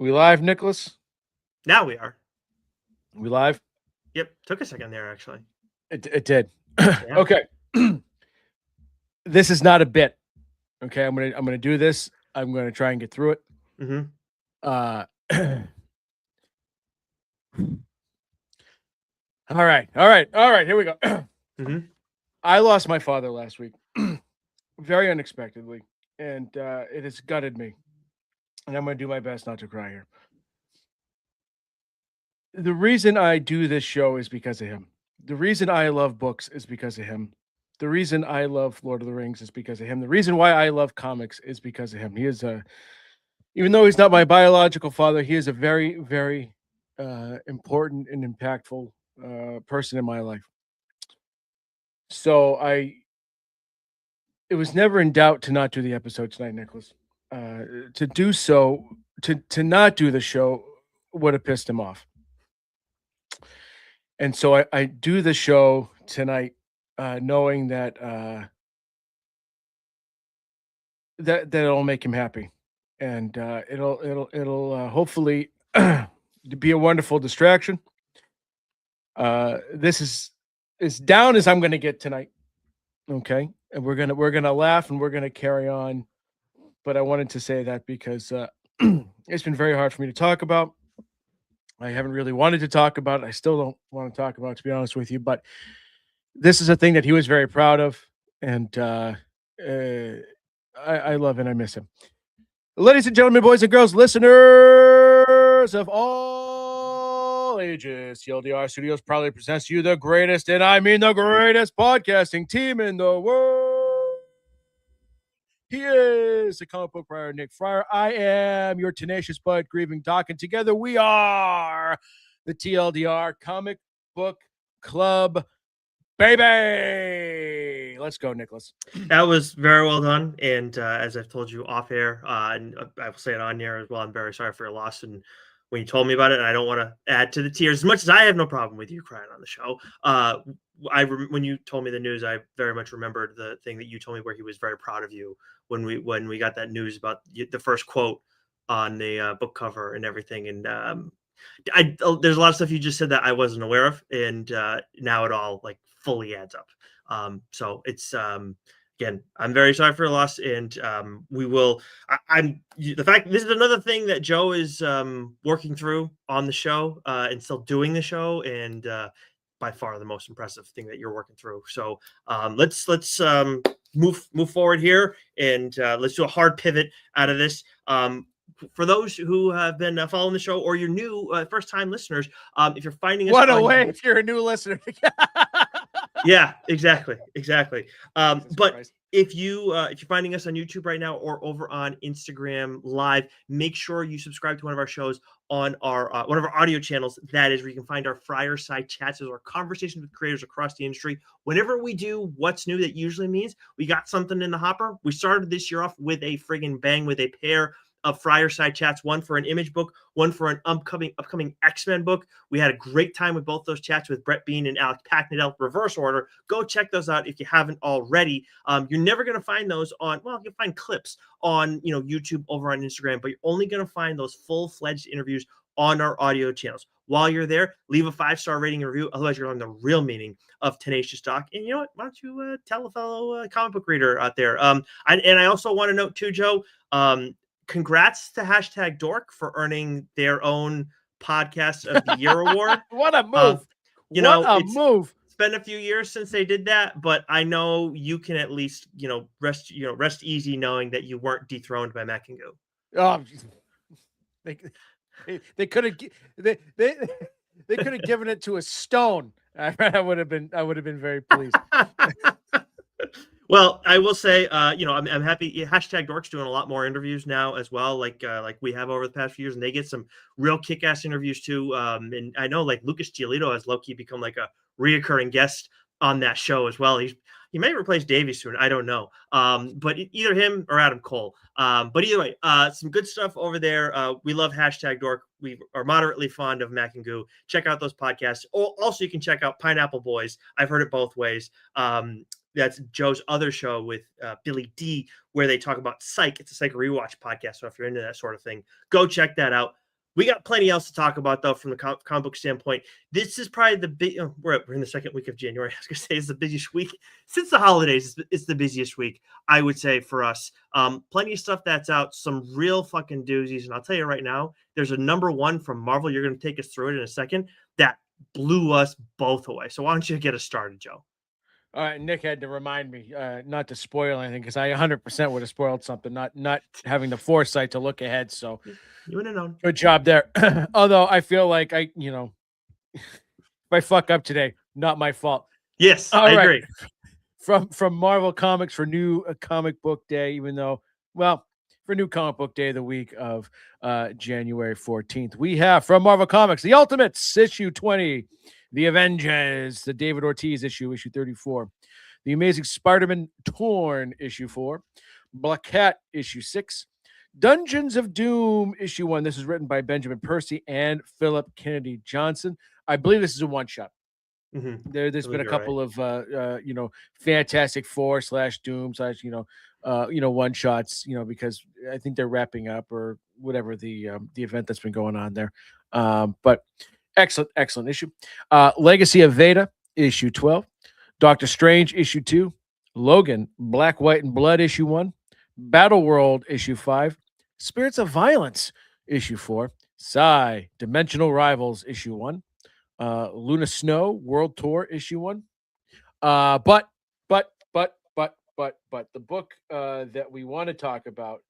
We live, Nicholas? Now we are. We live? Yep. Took a second there, actually. It did. Yeah. Okay. This is not a bit. Okay, I'm gonna do this. I'm gonna try and get through it. Mm-hmm. Uh all right, here we go. Mm-hmm. I lost my father last week. Very unexpectedly. And it has gutted me. And I'm gonna do my best not to cry here. The reason I do this show is because of him. The reason I love books is because of him. The reason I love Lord of the Rings is because of him. The reason why I love comics is because of him. He is a, even though he's not my biological father, he is a very, very important and impactful person in my life. So it was never in doubt to not do the episode tonight, Nicholas. To do so, to not do the show would have pissed him off. And so I do the show tonight, knowing that that it'll make him happy, and it'll hopefully be a wonderful distraction. This is as down as I'm going to get tonight. Okay, and we're gonna laugh and we're gonna carry on. But I wanted to say that because it's been very hard for me to talk about. I haven't really wanted to talk about it. I still don't want to talk about it, to be honest with you. But this is a thing that he was very proud of, and I love and I miss him. Ladies and gentlemen, boys and girls, listeners of all ages, TLDR Studios proudly presents to you the greatest, and I mean the greatest podcasting team in the world. He is the comic book writer, Nick Friar. I am your tenacious but grieving doc, and together we are the TLDR Comic Book Club, baby. Let's go, Nicholas. That was very well done. And as I've told you off air, and I will say it on air as well, I'm very sorry for your loss. And when you told me about it, and I don't want to add to the tears, as much as I have no problem with you crying on the show. When you told me the news, I very much remembered the thing that you told me where he was very proud of you when we got that news about the first quote on the book cover and everything. And there's a lot of stuff you just said that I wasn't aware of, and now it all like fully adds up. So it's again, I'm very sorry for your loss, and we will. I'm the fact this is another thing that Joe is working through on the show and still doing the show, and by far the most impressive thing that you're working through. So let's move forward here, and let's do a hard pivot out of this. For those who have been following the show, or you're new, first-time listeners, if you're finding us, what a way if you're a new listener. Yeah, exactly. But Christ. if you're finding us on YouTube right now or over on Instagram Live, make sure you subscribe to one of our shows on our one of our audio channels. That is where you can find our Friar Side Chats, as our conversations with creators across the industry. Whenever we do What's New, that usually means we got something in the hopper. We started this year off with a friggin' bang with a pair of Friar Side Chats, one for an Image book, one for an upcoming X-Men book. We had a great time with both those chats with Brett Bean and Alex Packnadel, reverse order. Go check those out if you haven't already. You're never going to find those on, well, you'll find clips on, YouTube, over on Instagram, but you're only going to find those full-fledged interviews on our audio channels. While you're there, leave a 5-star rating and review. Otherwise, you're on the real meaning of Tenacious Doc. And you know what? Why don't you tell a fellow comic book reader out there? I also want to note too, Joe, congrats to Hashtag Dork for earning their own Podcast of the Year award. What a move! Move! It's been a few years since they did that, but I know you can at least rest easy knowing that you weren't dethroned by Mac and Goo. Oh, they could have they could have given it to a stone. I would have been very pleased. Well, I will say, I'm happy. Hashtag Dork's doing a lot more interviews now as well, like we have over the past few years, and they get some real kick-ass interviews too. And I know like Lucas Giolito has low-key become like a reoccurring guest on that show as well. He may replace Davey soon. I don't know. But either him or Adam Cole. But either way, some good stuff over there. We love Hashtag Dork. We are moderately fond of Mac and Goo. Check out those podcasts. Also, you can check out Pineapple Boys. I've heard it both ways. That's Joe's other show with Billy D, where they talk about Psych. It's a Psych Rewatch podcast. So if you're into that sort of thing, go check that out. We got plenty else to talk about, though, from the comic book standpoint. This is probably the big. We're in the second week of January. I was going to say it's the busiest week since the holidays. It's the busiest week, I would say, for us. Plenty of stuff that's out, some real fucking doozies. And I'll tell you right now, there's a #1 from Marvel. You're going to take us through it in a second. That blew us both away. So why don't you get us started, Joe? All right, Nick had to remind me not to spoil anything because I 100% would have spoiled something, not having the foresight to look ahead. So you would have known. Good job there. Although I feel like if I fuck up today, not my fault. Yes, All I right. agree. From Marvel Comics for new comic book day, for new comic book day of the week of January 14th, we have from Marvel Comics The Ultimates issue 20, The Avengers, the David Ortiz issue 34, The Amazing Spider-Man Torn issue 4, Black Cat issue 6, Dungeons of Doom issue 1. This is written by Benjamin Percy and Philip Kennedy Johnson. I believe this is a one shot. Mm-hmm. There's been a couple of Fantastic Four / Doom / one shots, because I think they're wrapping up or whatever the event that's been going on there. But excellent issue. Legacy of Veda issue 12, Doctor Strange issue 2, Logan Black, White, and Blood issue 1, Battle World issue 5, Spirits of Violence issue 4, Psy Dimensional Rivals issue 1, Luna Snow World Tour issue 1. But the book that we want to talk about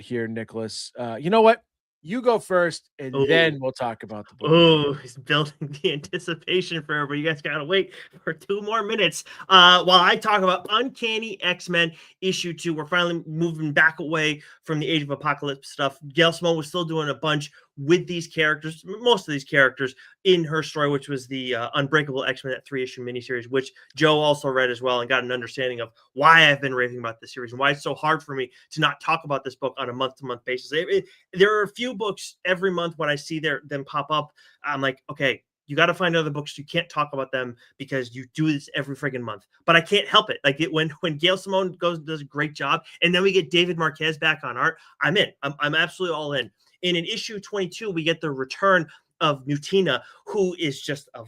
here, Nicholas. You know what? You go first, and then we'll talk about the book. Oh, he's building the anticipation for everybody. You guys gotta wait for 2 more minutes. While I talk about Uncanny X-Men issue 2, we're finally moving back away from the Age of Apocalypse stuff. Gail Simone was still doing a bunch with these characters, most of these characters in her story, which was the Unbreakable X-Men, that 3-issue miniseries, which Joe also read as well and got an understanding of why I've been raving about this series and why it's so hard for me to not talk about this book on a month-to-month basis. There are a few books every month when I see them pop up. I'm like, okay, you got to find other books. You can't talk about them because you do this every friggin' month. But I can't help it. Like when Gail Simone does a great job, and then we get David Marquez back on art, I'm in. I'm absolutely all in. And in issue 22, we get the return of Mutina, who is just a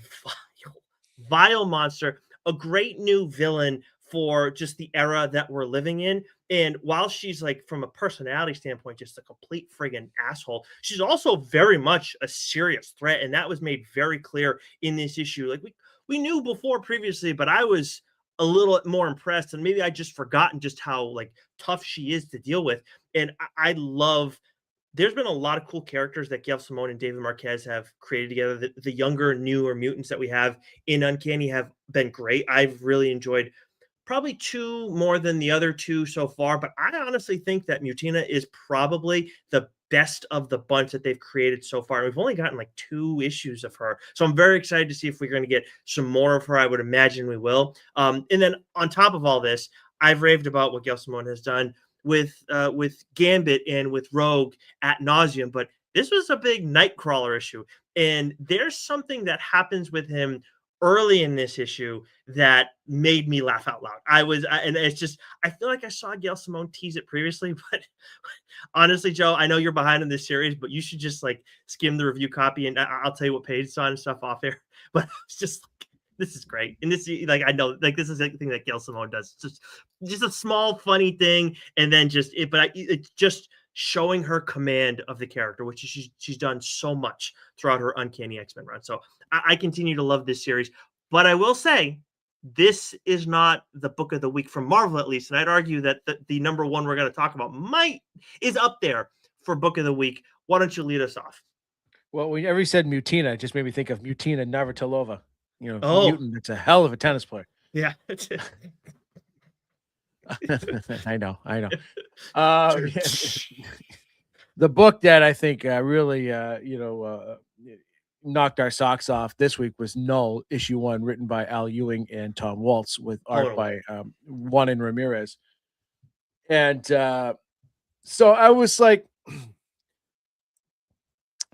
vile monster, a great new villain for just the era that we're living in. And while she's like, from a personality standpoint, just a complete friggin' asshole, she's also very much a serious threat. And that was made very clear in this issue. Like we knew before previously, but I was a little more impressed, and maybe I just forgotten just how like tough she is to deal with. And I love, there's been a lot of cool characters that Gail Simone and David Marquez have created together. The younger, newer mutants that we have in Uncanny have been great. I've really enjoyed probably 2 more than the other 2 so far, but I honestly think that Mutina is probably the best of the bunch that they've created so far. We've only gotten like 2 issues of her, so I'm very excited to see if we're going to get some more of her. I would imagine we will. And then on top of all this, I've raved about what Gail Simone has done with Gambit and with Rogue ad nauseum, but this was a big Nightcrawler issue, and there's something that happens with him early in this issue that made me laugh out loud. And it's just, I feel like I saw Gail Simone tease it previously, but honestly, Joe, I know you're behind in this series, but you should just like skim the review copy, and I'll tell you what page it's on and stuff off there. But it's just like, this is great. And this, like, I know, like, this is the thing that Gail Simone does. It's just a small, funny thing. And then it's just showing her command of the character, which she's done so much throughout her Uncanny X-Men run. So I continue to love this series. But I will say, this is not the book of the week from Marvel, at least. And I'd argue that the #1 we're going to talk about is up there for book of the week. Why don't you lead us off? Well, whenever you said Mutina, it just made me think of Mutina Navratilova. Mutant. It's a hell of a tennis player. Yeah. I know. The book that I think really, knocked our socks off this week was Null, issue 1, written by Al Ewing and Tom Waltz, with art by Juan and Ramirez. And so I was like,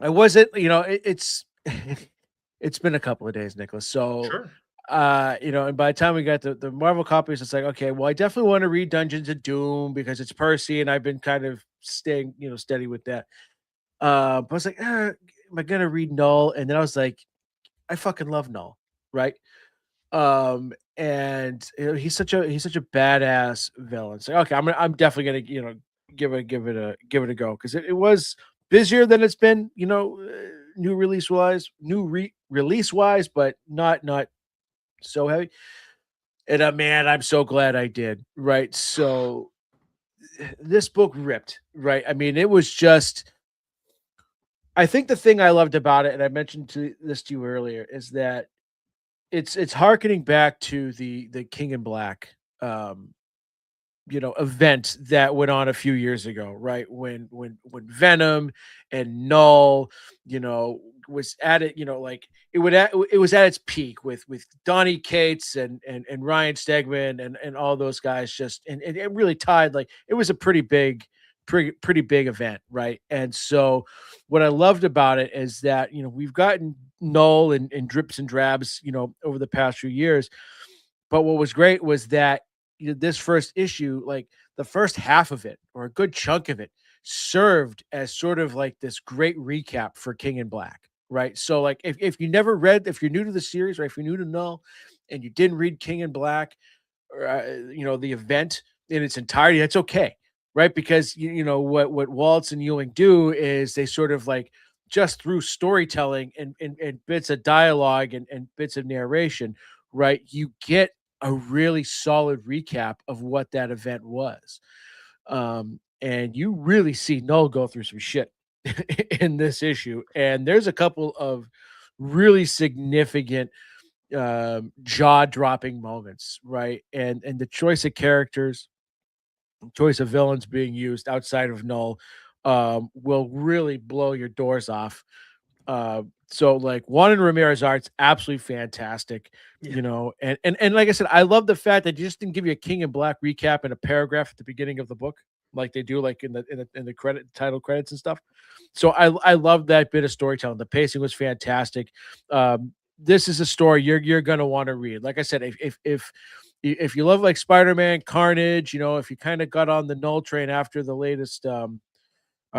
I wasn't, it's it's been a couple of days, Nicholas. So, sure. And by the time we got the Marvel copies, it's like, okay, well, I definitely want to read Dungeons of Doom because it's Percy, and I've been kind of staying, steady with that. But I was like, am I gonna read Null? And then I was like, I fucking love Null, right? And he's such a badass villain. So okay, I'm definitely gonna give it a go because it was busier than it's been, release wise, but not so heavy. And man, I'm so glad I did. Right, so this book ripped. Right, I mean, it was just. I think the thing I loved about it, and I mentioned this to you earlier, is that it's harkening back to the King in Black, um, event that went on a few years ago, right? When Venom and Null, was at it, like it was at its peak with Donny Cates and Ryan Stegman and all those guys just and it really tied like it was a pretty big event, right? And so what I loved about it is that we've gotten Null and drips and drabs, over the past few years. But what was great was that this first issue, like the first half of it, or a good chunk of it, served as sort of like this great recap for King in Black, right? So, like, if you're new to the series, right, if you're new to Null, and you didn't read King in Black, or the event in its entirety, that's okay, right? Because what Waltz and Ewing do is they sort of like just through storytelling and bits of dialogue and bits of narration, right? You get a really solid recap of what that event was. And you really see Null go through some shit in this issue. And there's a couple of really significant jaw-dropping moments, right? And the choice of characters, choice of villains being used outside of Null will really blow your doors off. So like Juan and Ramirez art's absolutely fantastic, Yeah. and like I said, I love the fact that you just didn't give you a King in Black recap in a paragraph at the beginning of the book, like they do like in the title credits and stuff. So I love that bit of storytelling. The pacing was fantastic. This is a story you're gonna want to read. Like I said, if you love like Spider-Man, Carnage, if you kind of got on the Null train after the latest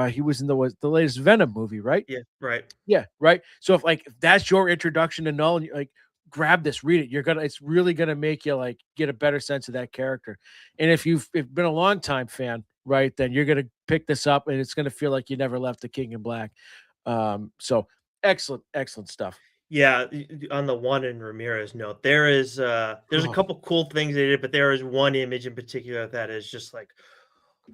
he was in the latest Venom movie, right? Yeah. Right. Yeah, right. So if that's your introduction to Null, and you like grab this, read it. It's really gonna make you like get a better sense of that character. And if been a long time fan, right, then you're gonna pick this up, and it's gonna feel like you never left the King in Black. So excellent stuff. Yeah, on the one in Ramirez note, there's a Oh, couple cool things they did, but there is one image in particular that is just like,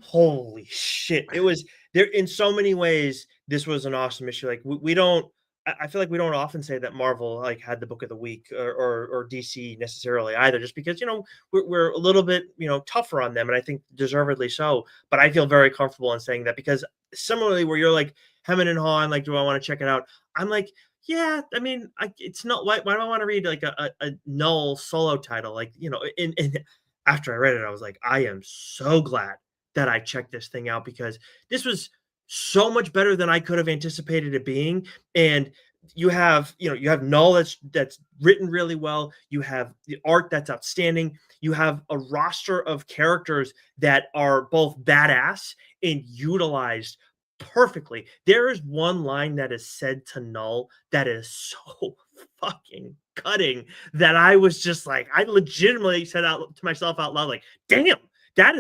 holy shit! It was there in so many ways. This was an awesome issue. Like we don't, I feel like we don't often say that Marvel like had the book of the week or DC necessarily either, just because we're a little bit tougher on them, and I think deservedly so. But I feel very comfortable in saying that because similarly, where you're like hemming and hawing, like, do I want to check it out? I'm like, yeah, I mean, it's not why do I want to read like a Null solo title? Like, and after I read it, I was like, I am so glad that I checked this thing out because this was so much better than I could have anticipated it being. And you have Null that's written really well. You have the art that's outstanding. You have a roster of characters that are both badass and utilized perfectly. There is one line that is said to Null that is so fucking cutting that I was just like, I legitimately said out to myself out loud, like, damn, that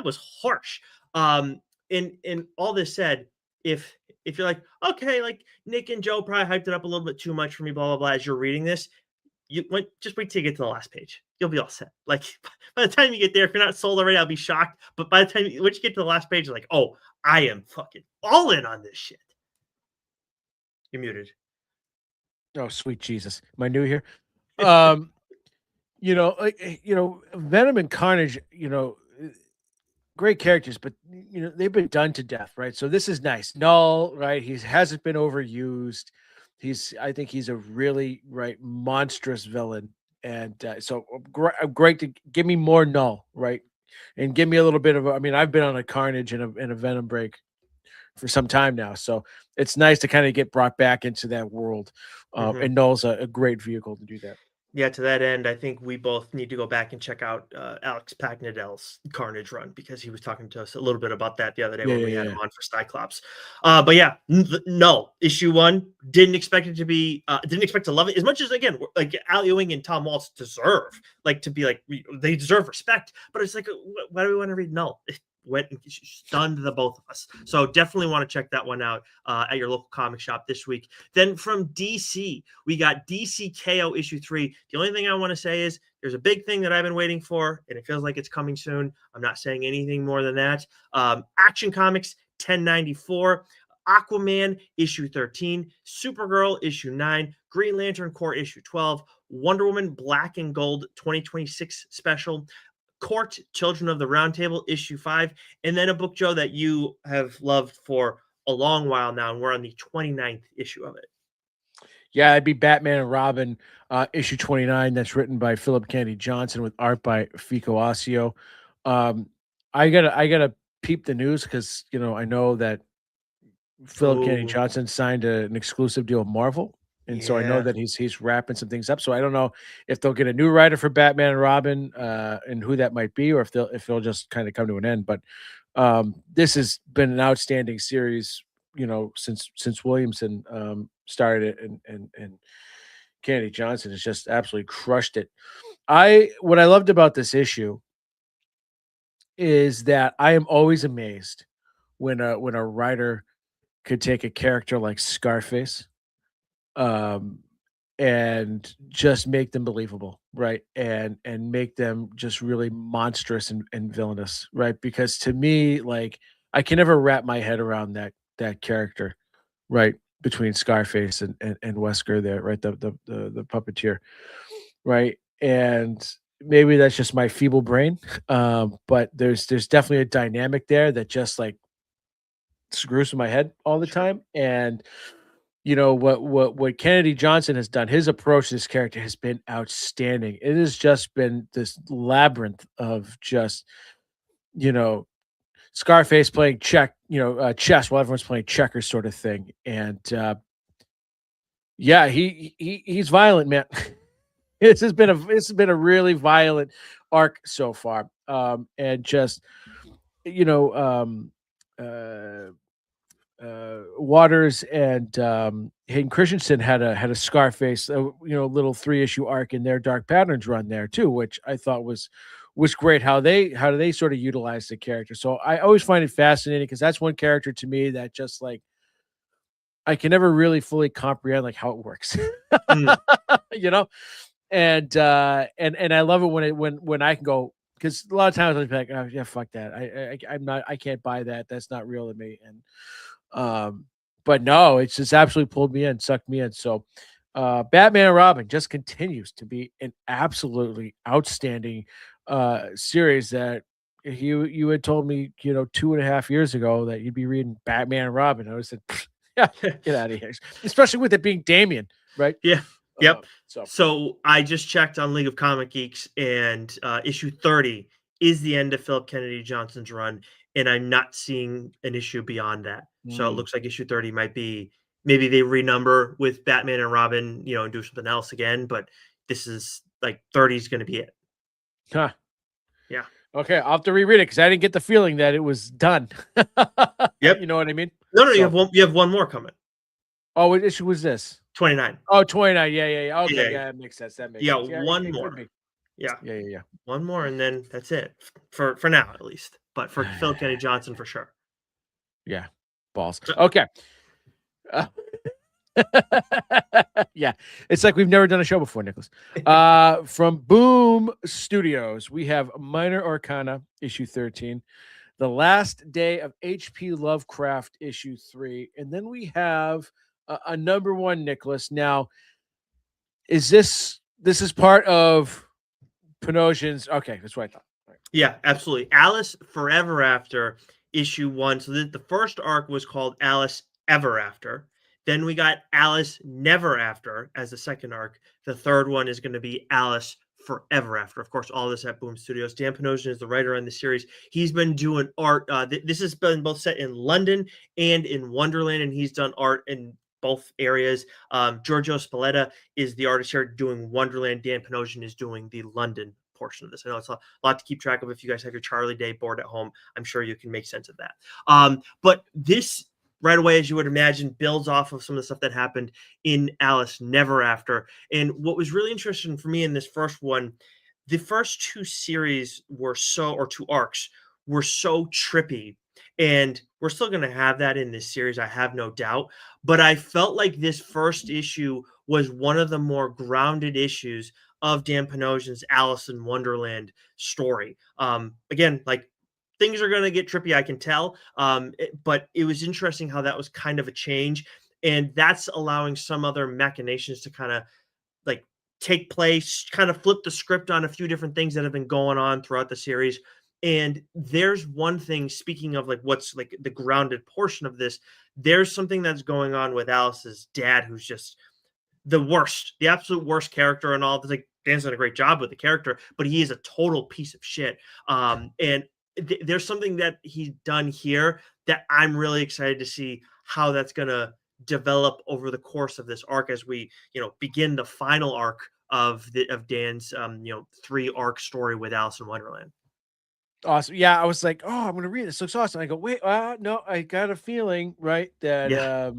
was harsh. And all this said, if you're like, okay, like Nick and Joe probably hyped it up a little bit too much for me, blah blah blah, as you're reading this, just wait till you get to the last page. You'll be all set. Like by the time you get there, if you're not sold already, I'll be shocked. But by the time once you get to the last page, you're like, oh, I am fucking all in on this shit. You're muted. oh, sweet Jesus. Am I new here? Venom and Carnage, great characters, but they've been done to death, right? So this is nice. Null, right? He hasn't been overused. I think he's a really right monstrous villain, and so great to give me more Null, right? And give me a little bit of. I mean, I've been on a Carnage and a Venom break for some time now, so it's nice to kind of get brought back into that world. Mhm. And Null's a great vehicle to do that. Yeah, to that end, I think we both need to go back and check out Alex Pagnadel's Carnage run, because he was talking to us a little bit about that the other day Yeah, when yeah, we had yeah. him on for Cyclops. But yeah, no, issue 1, didn't expect it to be, didn't expect to love it as much as, again, like Al Ewing and Tom Waltz deserve, like, to be like, they deserve respect. But it's like, why do we want to read Null? It went and stunned the both of us. So definitely want to check that one out at your local comic shop this week. Then from DC, we got DC KO issue 3. The only thing I want to say is there's a big thing that I've been waiting for, and it feels like it's coming soon. I'm not saying anything more than that. Action Comics 1094. Aquaman issue 13, Supergirl issue 9, Green Lantern Corps issue 12, Wonder Woman Black and Gold 2026 special, Court Children of the Round Table issue 5, and then a book, Joe, that you have loved for a long while now, and we're on the 29th issue of it. Yeah, it'd be Batman and Robin, issue 29. That's written by Philip Kennedy Johnson with art by Fico Ossio. I gotta peep the news because I know that Philip Kennedy Oh, Johnson signed an exclusive deal with Marvel, and so I know yeah. that he's wrapping some things up. So I don't know if they'll get a new writer for Batman and Robin, and who that might be, or if they'll just kind of come to an end. But this has been an outstanding series, since Williamson started it, and Kennedy Johnson has just absolutely crushed it. What I loved about this issue is that I am always amazed when a writer could take a character like Scarface, um, and just make them believable, right? And make them just really monstrous and villainous, right? Because to me, like, I can never wrap my head around that character, right? Between Scarface and Wesker there, right? The puppeteer, right? And maybe that's just my feeble brain. But there's definitely a dynamic there that just like screws with my head all the Sure. time. And what Kennedy Johnson has done, his approach to this character has been outstanding. It has just been this labyrinth of just, you know, Scarface playing chess while everyone's playing checkers sort of thing. And yeah, he's violent, man. This has been a really violent arc so far. And just, you know, uh Waters and Hayden Christensen had a Scarface, little 3-issue arc in their Dark Patterns run there too, which I thought was great. How do they sort of utilize the character? So I always find it fascinating because that's one character to me that just like I can never really fully comprehend like how it works, Mm, you know. And I love it when I can go because a lot of times I'll be like, oh yeah, fuck that. I can't buy that. That's not real to me. And um, but no, it's just absolutely pulled me in, sucked me in. So, Batman and Robin just continues to be an absolutely outstanding series that if you had told me, 2.5 years ago that you'd be reading Batman and Robin. I would have said, yeah, get out of here. Especially with it being Damien, right? yeah. Yep. So So I just checked on League of Comic Geeks, and issue 30 is the end of Philip Kennedy Johnson's run, and I'm not seeing an issue beyond that. So it mm, looks like issue 30 might be, maybe they renumber with Batman and Robin, and do something else again. But this is like 30 is going to be it. huh. Yeah. Okay, I'll have to reread it because I didn't get the feeling that it was done. Yep. You know what I mean? No, you So, have one. You have one more coming. oh, what issue was this? 29. Oh, 29. Yeah, yeah, yeah. Okay, Yeah. yeah, that makes sense. That makes You sense. got Yeah, one it could more. be. Yeah. Yeah, yeah, One more, and then that's it for now, at least. But for Philip yeah. Kennedy Johnson, for sure. Yeah, balls. So, Okay. Uh, yeah, it's like we've never done a show before, Nicholas. From Boom Studios, we have Minor Arcana issue 13, The Last Day of H.P. Lovecraft issue 3, and then we have a number one, Nicholas. Now, this is part of Panosian's? Okay, that's what I thought. All right. yeah, absolutely. Alice Forever After issue 1. So the first arc was called Alice Ever After. Then we got Alice Never After as the second arc. The third one is going to be Alice Forever After. Of course, all this at Boom Studios. Dan Panosian is the writer on the series. He's been doing art. This has been both set in London and in Wonderland, and he's done art in both areas. Giorgio Spalletta is the artist here doing Wonderland. Dan Panosian is doing the London portion of this. I know it's a lot to keep track of. If you guys have your Charlie Day board at home, I'm sure you can make sense of that. But this right away, as you would imagine, builds off of some of the stuff that happened in Alice Never After. And what was really interesting for me in this first one, the first two series were or two arcs were so trippy. And we're still going to have that in this series, I have no doubt. But I felt like this first issue was one of the more grounded issues of Dan Panosian's Alice in Wonderland story. Again, like things are going to get trippy, I can tell. But it was interesting how that was kind of a change. And that's allowing some other machinations to kind of like take place, kind of flip the script on a few different things that have been going on throughout the series. And there's one thing, speaking of like what's like the grounded portion of this, there's something that's going on with Alice's dad, who's just the worst, the absolute worst character and all. Like Dan's done a great job with the character, but he is a total piece of shit. And there's something that he's done here that I'm really excited to see how that's going to develop over the course of this arc as we, begin the final arc of Dan's, 3-arc story with Alice in Wonderland. Awesome. Yeah, I was like, oh, I'm going to read this. Looks awesome. I go, wait, no, I got a feeling, right, that Yeah.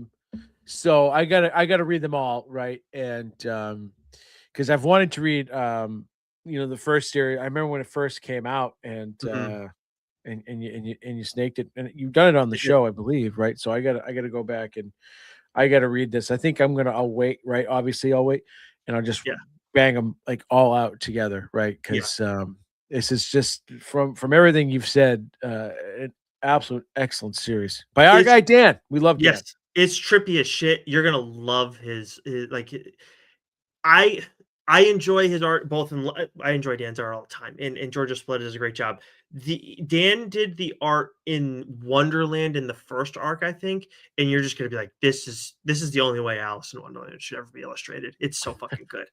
so I gotta read them all, right? And because I've wanted to read the first series. I remember when it first came out, and Mhm. you snaked it, and you've done it on the I did. show, I believe, right? So I gotta go back, and I gotta read this. I think I'll wait, right? Obviously, I'll wait, and I'll just Yeah. bang them like all out together, right? Yeah. Because this is just from everything you've said, an absolute excellent series by our It's guy Dan. We love Dan. Yes, it's trippy as shit. You're gonna love his like I I enjoy his art both in I enjoy Dan's art all the time, and Georgia Split does a great job. The Dan did the art in Wonderland in the first arc, I think, and you're just gonna be like, this is the only way Alice in Wonderland should ever be illustrated. It's so fucking good.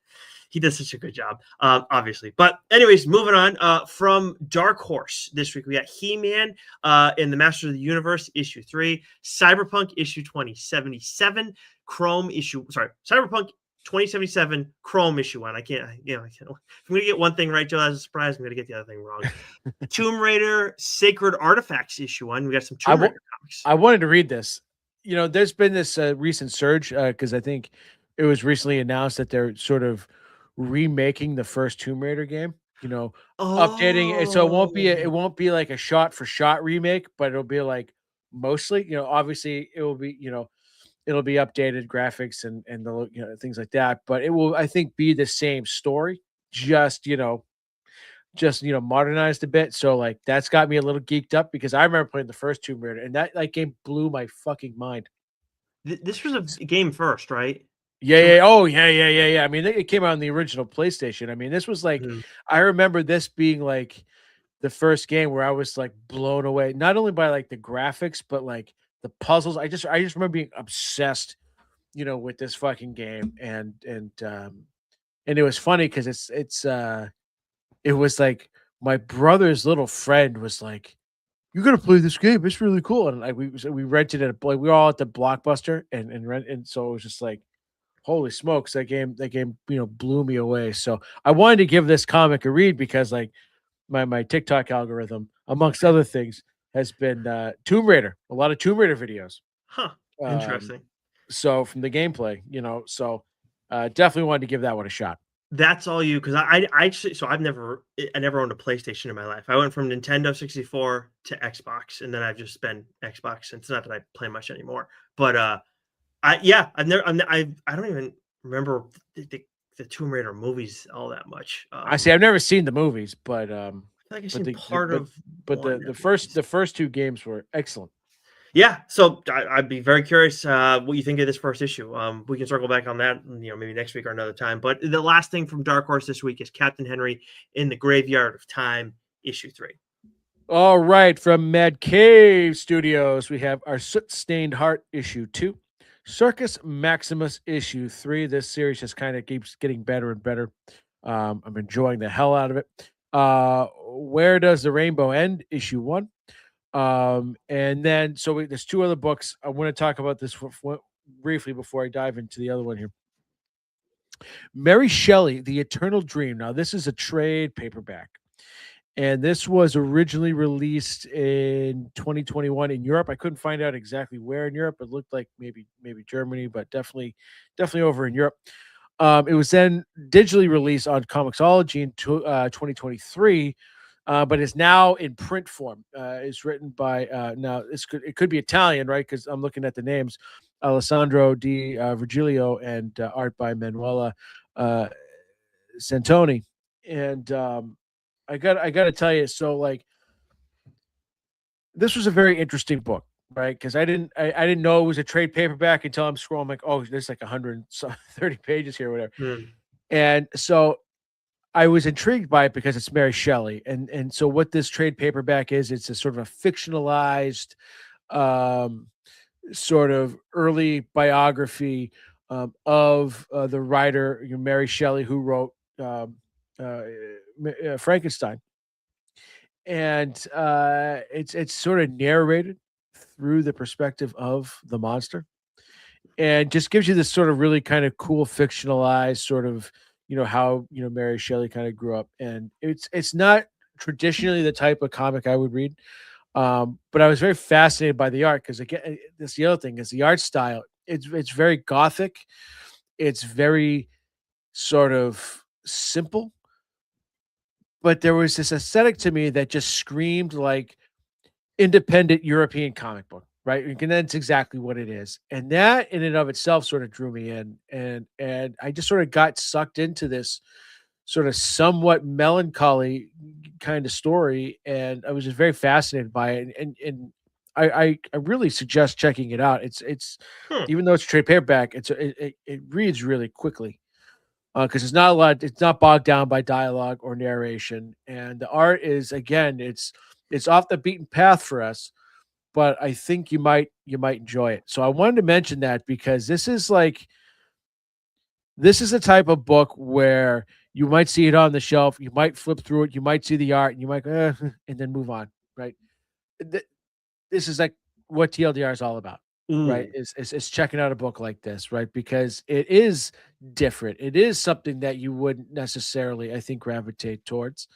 He does such a good job, obviously. But anyways, moving on. From Dark Horse this week, we got He-Man in the Masters of the Universe issue 3, Cyberpunk issue 2077, Cyberpunk 2077 Chrome issue 1. I can't. If I'm going to get one thing right, Joe, that's a surprise. I'm going to get the other thing wrong. Tomb Raider Sacred Artifacts issue 1. We got some Tomb Raider comics. I wanted to read this. There's been this recent surge because I think it was recently announced that they're sort of remaking the first Tomb Raider game. Updating it, so it Oh, won't be like a shot for shot remake, but it'll be like mostly. Obviously it will be. It'll be updated graphics and the things like that, but it will, I think, be the same story, just modernized a bit. So like that's got me a little geeked up because I remember playing the first Tomb Raider, and that like game blew my fucking mind. this was a game first, right? Yeah, Tomb yeah. Oh, yeah, yeah, yeah, yeah. I mean, it came out on the original PlayStation. I mean, this was like, Raider. I remember this being like the first game where I was like blown away, not only by like the graphics, but like the puzzles. I just remember being obsessed, with this fucking game, and it was funny because it was like my brother's little friend was like, "You're gonna play this game? It's really cool." And like we rented it, like we were all at the Blockbuster and so it was just like, holy smokes, that game blew me away. So I wanted to give this comic a read because like my TikTok algorithm, amongst other things, has been Tomb Raider, a lot of Tomb Raider videos. Huh. Um, Interesting. so from the gameplay, so definitely wanted to give that one a shot. That's all you, because I actually, so I never owned a PlayStation in my life. I went from Nintendo 64 to Xbox, and then I've just been Xbox since. Not that I play much anymore, but I don't even remember the Tomb Raider movies all that much. I see. I've never seen the movies, but I feel like I've but seen the part of but one the at first least. the first two games were excellent. Yeah, so I'd be very curious what you think of this first issue. We can circle back on that, maybe next week or another time. But the last thing from Dark Horse this week is Captain Henry in the Graveyard of Time, issue 3. All right, from Mad Cave Studios, we have our Soot Stained Heart issue 2, Circus Maximus issue 3. This series just kind of keeps getting better and better. I'm enjoying the hell out of it. Where Does the Rainbow End issue 1. And then there's two other books I want to talk about. briefly before I dive into the other one here. Mary Shelley, The Eternal Dream. Now, this is a trade paperback, and this was originally released in 2021 in Europe. I couldn't find out exactly where in Europe. It looked like maybe Germany, but definitely over in Europe. It was then digitally released on Comixology in 2023, but is now in print form. It's written by now it could be Italian, right? Because I'm looking at the names: Alessandro Di Virgilio and art by Manuela uh, Santoni. And I got to tell you, so like this was a very interesting book, right? Because I didn't know it was a trade paperback until I'm scrolling. I'm like, oh, there's like 130 pages here, or whatever. Mm. And so I was intrigued by it because it's Mary Shelley, and so what this trade paperback is, it's a sort of a fictionalized, um, sort of early biography of the writer Mary Shelley, who wrote uh, Frankenstein, and it's sort of narrated through the perspective of the monster, and just gives you this sort of really kind of cool fictionalized sort of how Mary Shelley kind of grew up, and it's not traditionally the type of comic I would read, but I was very fascinated by the art because again, that's the other thing is the art style. It's very gothic. It's very sort of simple, but there was this aesthetic to me that just screamed like independent European comic book, right? And that's exactly what it is. And that in and of itself sort of drew me in. And I just sort of got sucked into this sort of somewhat melancholy kind of story. And I was just very fascinated by it. And I really suggest checking it out. It's Hmm. even though it's a trade paperback, it reads really quickly. Because it's not a lot, it's not bogged down by dialogue or narration, and the art is again, it's off the beaten path for us, but I think you might enjoy it. So I wanted to mention that because this is the type of book where you might see it on the shelf, you might flip through it, you might see the art, and you might go, and then move on, right? Th- This is like what TLDR is all about, right? Ooh. Is checking out a book like this, right? Because it is different. It is something that you wouldn't necessarily, I think, gravitate towards.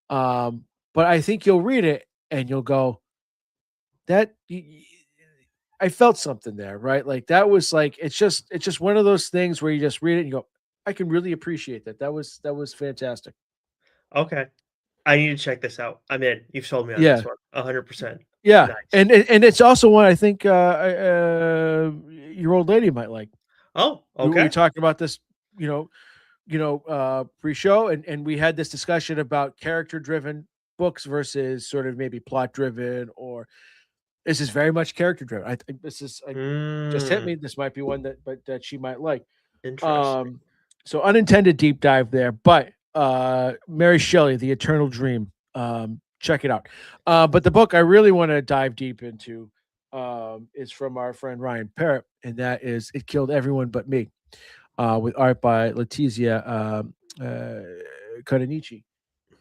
Um, but I think you'll read it and you'll go, that I felt something there, right? Like that was like it's just one of those things where you just read it and you go, I can really appreciate that. That was fantastic. Okay. I need to check this out. I'm in. You've sold me on this Yeah, one. 100%. yeah, Nice. and it's also one I think your old lady might like. Oh, We okay. talked about this, you know, pre-show, and we had this discussion about character-driven books versus sort of maybe plot-driven, or this is very much character-driven. I think this is just hit me. Mm, This might be one that she might like. interesting. Um, so unintended deep dive there, but Mary Shelley, The Eternal Dream. Check it out. But the book I really want to dive deep into is from our friend Ryan Parrott, and that is It Killed Everyone But Me, with art by Letizia Kodanichi.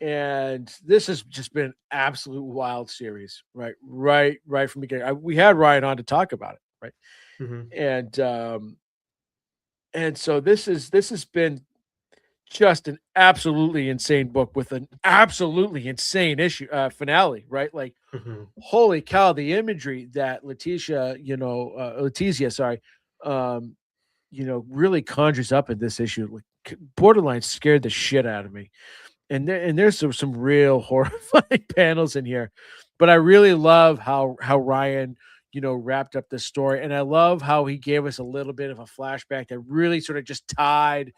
And this has just been an absolute wild series, right? Right from the beginning. We had Ryan on to talk about it, right? Mhm. And so this has been just an absolutely insane book with an absolutely insane issue finale, right? Like, Mhm. holy cow, the imagery that Letizia, sorry, um, really conjures up in this issue, like borderline scared the shit out of me. And there's some real horrifying panels in here, but I really love how Ryan wrapped up this story, and I love how he gave us a little bit of a flashback that really sort of just tied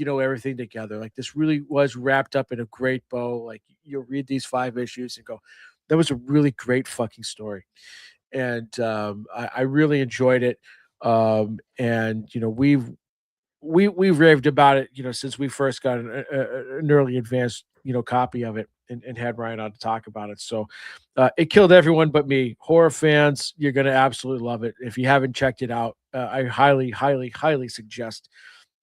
everything together. Like this really was wrapped up in a great bow. Like you'll read these 5 issues and go, that was a really great fucking story, and I really enjoyed it. And we've raved about it, since we first got an early advanced, copy of it, and had Ryan on to talk about it. So, it killed everyone but me. Horror fans, you're gonna absolutely love it. If you haven't checked it out, I highly, highly, highly suggest,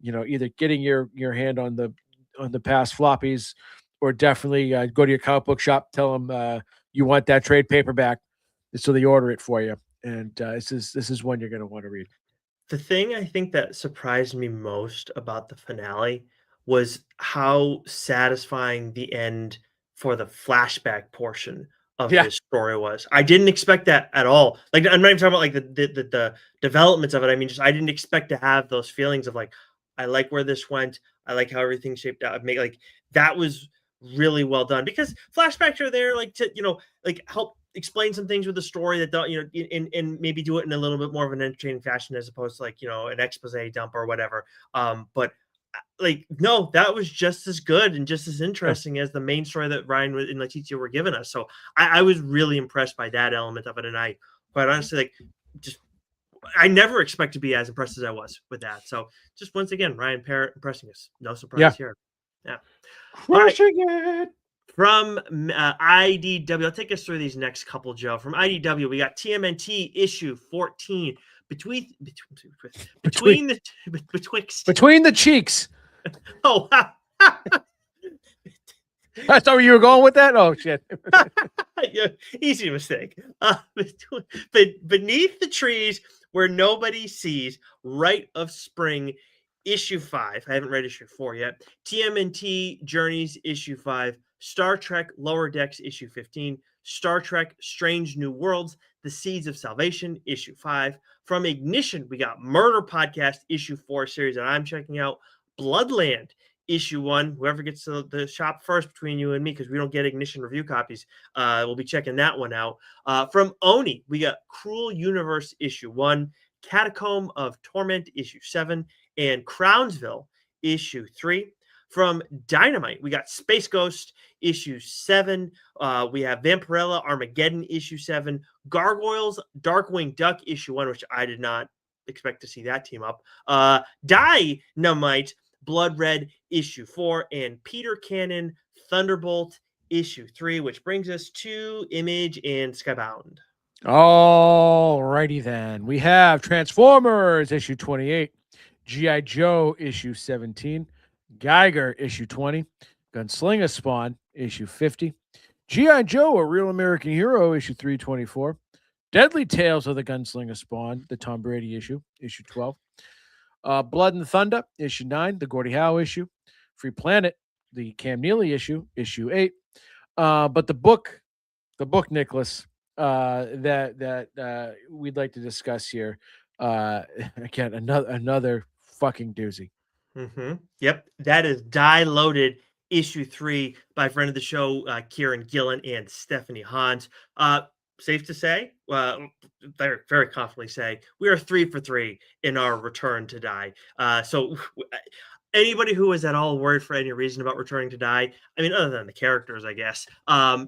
either getting your hand on the past floppies, or definitely go to your comic book shop, tell them you want that trade paperback, so they order it for you. And this is one you're gonna want to read. The thing I think that surprised me most about the finale was how satisfying the end for the flashback portion of Yeah. this story was. I didn't expect that at all. Like, I'm not even talking about like the developments of it. I mean, just I didn't expect to have those feelings of like, I like where this went. I like how everything shaped out. Make like that was really well done because flashbacks are there like to like help explain some things with the story that don't and maybe do it in a little bit more of an entertaining fashion as opposed to like an expose dump or whatever. But like no, that was just as good and just as Yeah. interesting as the main story that Ryan and Letitia were giving us. So I was really impressed by that element of it, and I quite honestly like just I never expect to be as impressed as I was with that. So just once again, Ryan Parrott impressing us. No Yeah. surprise here. Yeah. All right. Crushing it. From IDW, I'll take us through these next couple, Joe. From IDW, we got TMNT issue 14. Between Between the betwixt. between the cheeks. Oh, wow. That's where you were going with that? Oh shit. Yeah, easy mistake. Beneath the trees where nobody sees, Rite of Spring, issue 5. I haven't read issue 4 yet. TMNT Journeys, issue 5. Star Trek Lower Decks, issue 15. Star Trek Strange New Worlds, The Seeds of Salvation, issue 5. From Ignition, we got Murder Podcast, issue 4 series that I'm checking out. Bloodland, issue 1. Whoever gets to the shop first between you and me, because we don't get Ignition review copies, we'll be checking that one out. From Oni, we got Cruel Universe issue 1, Catacomb of Torment issue 7, and Crownsville issue 3. From Dynamite, we got Space Ghost issue 7. We have Vampirella Armageddon issue 7, Gargoyles Darkwing Duck issue 1, which I did not expect to see that team up. Dynamite Blood Red issue 4, and Peter Cannon Thunderbolt issue 3, which brings us to Image and Skybound. All righty then. We have Transformers issue 28, G.I. Joe issue 17, Geiger issue 20, Gunslinger Spawn issue 50, G.I. Joe, A Real American Hero issue 324, Deadly Tales of the Gunslinger Spawn, the Tom Brady issue 12, Blood and Thunder, issue 9, the Gordie Howe issue, Free Planet, the Cam Neely issue 8. But the book, Nicholas, that we'd like to discuss here, again, another fucking doozy. Mm-hmm. Yep, that is Die Loaded issue 3 by friend of the show, Kieran Gillen and Stephanie Hans. Safe to say, very, very confidently say, we are 3 for 3 in our return to Die. So anybody who is at all worried for any reason about returning to Die, I mean, other than the characters, I guess,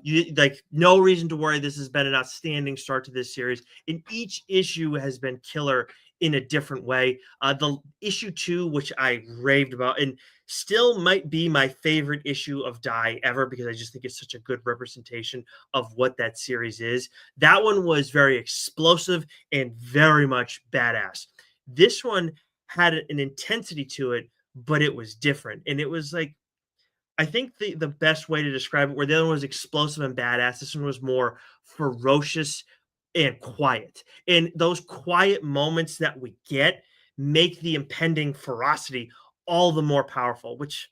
you like no reason to worry. This has been an outstanding start to this series, and each issue has been killer in a different way. The issue 2, which I raved about, and still might be my favorite issue of Die ever, because I just think it's such a good representation of what that series is. That one was very explosive and very much badass. This one had an intensity to it, but it was different. And it was like, I think the best way to describe it, where the other one was explosive and badass, this one was more ferocious and quiet. And those quiet moments that we get make the impending ferocity all the more powerful, which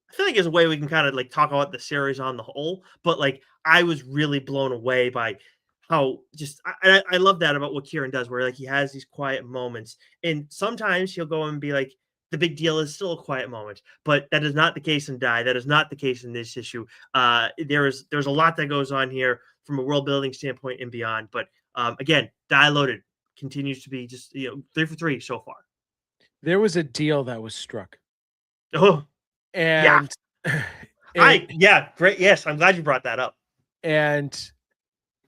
I feel like is a way we can kind of like talk about the series on the whole. But like, I was really blown away by how just I love that about what Kieran does, where like he has these quiet moments, and sometimes he'll go and be like, the big deal is still a quiet moment, but that is not the case in Die. That is not the case in this issue. There's a lot that goes on here from a world building standpoint and beyond. But again, Die Loaded continues to be just 3 for 3 so far. There was a deal that was struck. Oh, and yeah, great. Yes, I'm glad you brought that up. And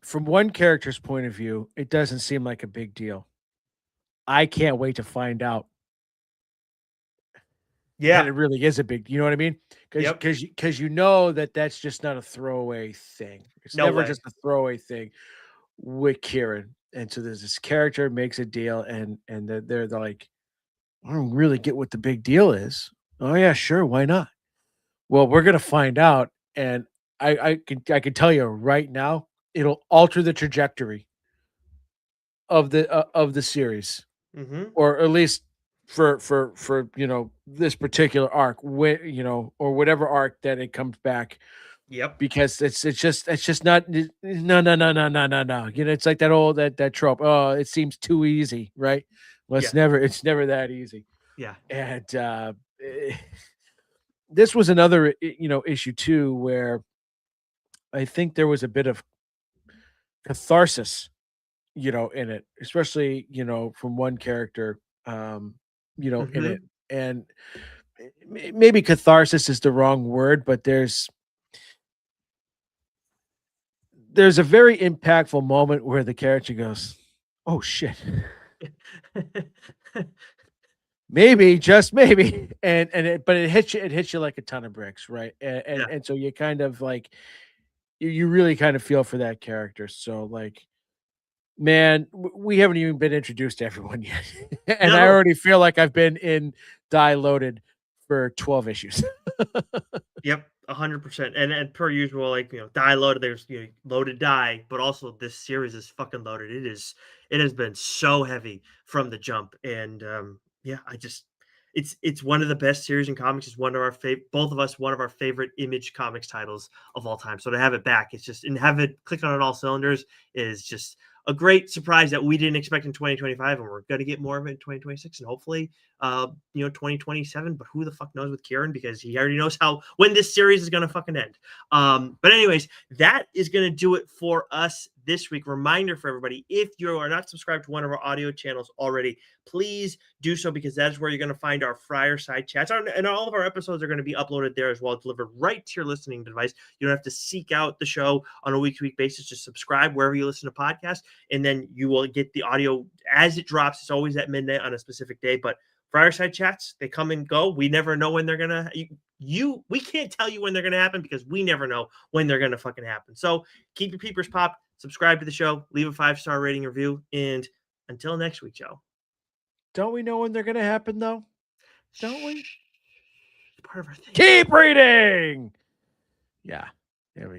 from one character's point of view, it doesn't seem like a big deal. I can't wait to find out. Yeah, it really is a big. You know what I mean? Because you know that's just not a throwaway thing. It's never just a throwaway thing with Kieran. And so there's this character makes a deal, and they're like, I don't really get what the big deal is. Oh yeah, sure, why not? Well, we're gonna find out, and I can tell you right now, it'll alter the trajectory of the series. or at least for this particular arc, or whatever arc that it comes back, Yep. because it's just not no. It's like that trope. Oh, it seems too easy, right? Well, Yeah. it's never that easy. Yeah. And this was another issue too, where I think there was a bit of catharsis, in it, especially, from one character, in it. Hmm. And maybe catharsis is the wrong word, but there's a very impactful moment where the character goes, "Oh shit." Maybe, just maybe. But it hits you like a ton of bricks, right? Yeah. And so you kind of like you really kind of feel for that character. So like, man, we haven't even been introduced to everyone yet. And I No. already feel like I've been in die loaded for 12 issues. Yep, 100%. And per usual, like die loaded. There's loaded die, but also this series is fucking loaded. It has been so heavy from the jump, and yeah, it's one of the best series in comics. It's one of our both of us one of our favorite Image Comics titles of all time. So to have it back, it's just and have it click on all cylinders is just a great surprise that we didn't expect in 2025, and we're gonna get more of it in 2026, and hopefully 2027, but who the fuck knows with Kieran, because he already knows when this series is gonna fucking end. But anyways, that is gonna do it for us this week. Reminder for everybody: if you are not subscribed to one of our audio channels already, please do so, because that's where you're gonna find our Friar side chats, and all of our episodes are gonna be uploaded there as well, delivered right to your listening device. You don't have to seek out the show on a week-to-week basis. Just subscribe wherever you listen to podcasts, and then you will get the audio as it drops. It's always at midnight on a specific day, but Fireside chats, they come and go. We never know when they're gonna we can't tell you when they're gonna happen, because we never know when they're gonna fucking happen. So keep your peepers popped, subscribe to the show, leave a 5-star rating review, and until next week, Joe. Don't we know when they're gonna happen though? Don't we? Part of our thing. Keep reading. Yeah. There we go.